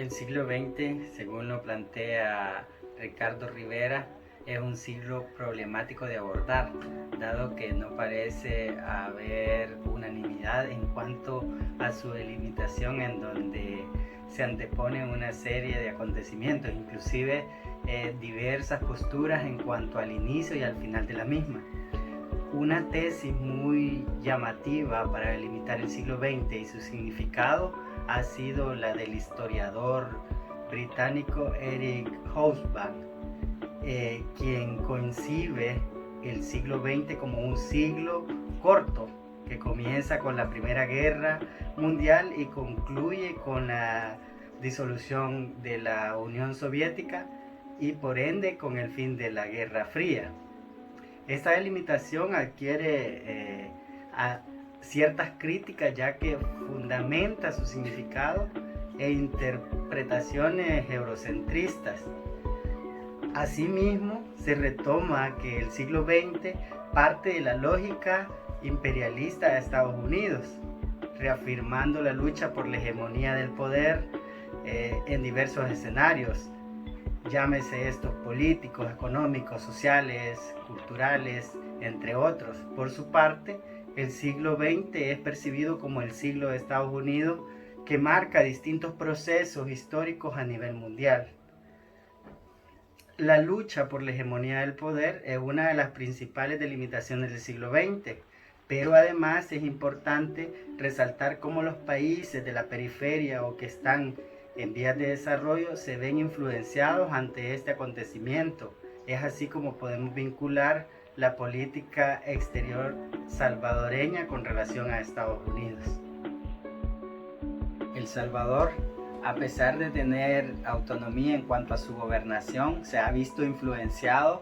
El siglo XX, según lo plantea Ricardo Rivera, es un siglo problemático de abordar, dado que no parece haber unanimidad en cuanto a su delimitación, en donde se anteponen una serie de acontecimientos, inclusive diversas posturas en cuanto al inicio y al final de la misma. Una tesis muy llamativa para delimitar el siglo XX y su significado ha sido la del historiador británico Eric Hobsbawm, quien concibe el siglo XX como un siglo corto que comienza con la Primera Guerra Mundial y concluye con la disolución de la Unión Soviética y por ende con el fin de la Guerra Fría. Esta delimitación adquiere ciertas críticas, ya que fundamenta su significado e interpretaciones eurocentristas. Asimismo, se retoma que el siglo XX parte de la lógica imperialista de Estados Unidos, reafirmando la lucha por la hegemonía del poder en diversos escenarios. Llámese estos políticos, económicos, sociales, culturales, entre otros. Por su parte, el siglo XX es percibido como el siglo de Estados Unidos, que marca distintos procesos históricos a nivel mundial. La lucha por la hegemonía del poder es una de las principales delimitaciones del siglo XX, pero además es importante resaltar cómo los países de la periferia o que están en vías de desarrollo se ven influenciados ante este acontecimiento. Es así como podemos vincular la política exterior salvadoreña con relación a Estados Unidos. El Salvador, a pesar de tener autonomía en cuanto a su gobernación, se ha visto influenciado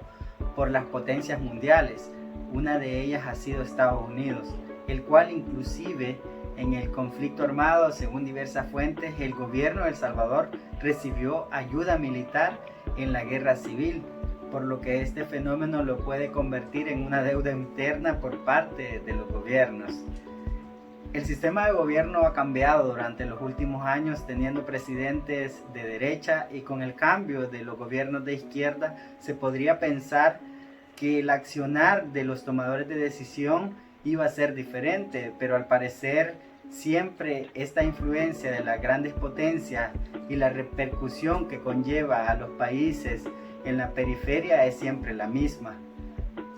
por las potencias mundiales. Una de ellas ha sido Estados Unidos, el cual inclusive en el conflicto armado, según diversas fuentes, el gobierno de El Salvador recibió ayuda militar en la guerra civil, por lo que este fenómeno lo puede convertir en una deuda interna por parte de los gobiernos. El sistema de gobierno ha cambiado durante los últimos años, teniendo presidentes de derecha, y con el cambio de los gobiernos de izquierda se podría pensar que el accionar de los tomadores de decisión iba a ser diferente, pero al parecer siempre esta influencia de las grandes potencias y la repercusión que conlleva a los países en la periferia es siempre la misma.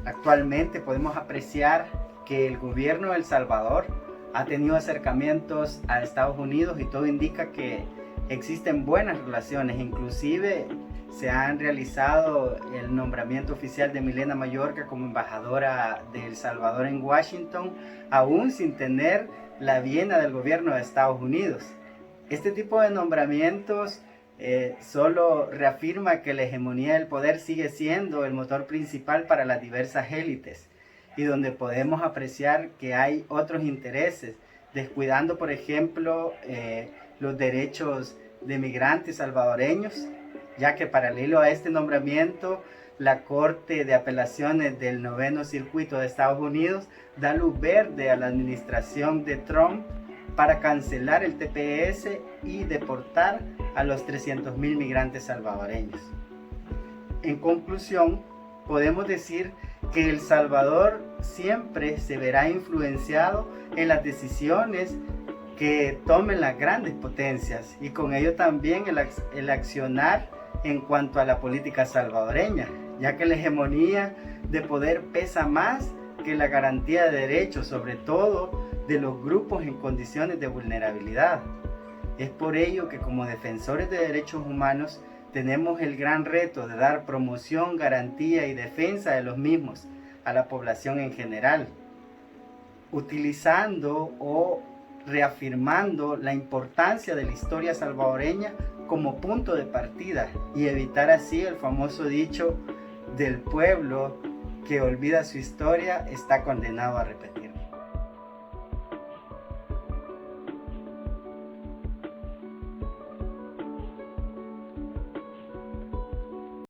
Actualmente podemos apreciar que el gobierno de El Salvador ha tenido acercamientos a Estados Unidos y todo indica que existen buenas relaciones. Inclusive se han realizado el nombramiento oficial de Milena Mayorga como embajadora de El Salvador en Washington, aún sin tener la viena del gobierno de Estados Unidos. Este tipo de nombramientos solo reafirma que la hegemonía del poder sigue siendo el motor principal para las diversas élites, y donde podemos apreciar que hay otros intereses, descuidando por ejemplo los derechos de migrantes salvadoreños, ya que paralelo a este nombramiento, la Corte de Apelaciones del Noveno Circuito de Estados Unidos da luz verde a la administración de Trump para cancelar el TPS y deportar a los 300,000 migrantes salvadoreños. En conclusión, podemos decir que El Salvador siempre se verá influenciado en las decisiones que tomen las grandes potencias, y con ello también el accionar en cuanto a la política salvadoreña, ya que la hegemonía de poder pesa más que la garantía de derechos, sobre todo de los grupos en condiciones de vulnerabilidad. Es por ello que como defensores de derechos humanos tenemos el gran reto de dar promoción, garantía y defensa de los mismos a la población en general, utilizando o reafirmando la importancia de la historia salvadoreña como punto de partida, y evitar así el famoso dicho del pueblo que olvida su historia está condenado a repetir.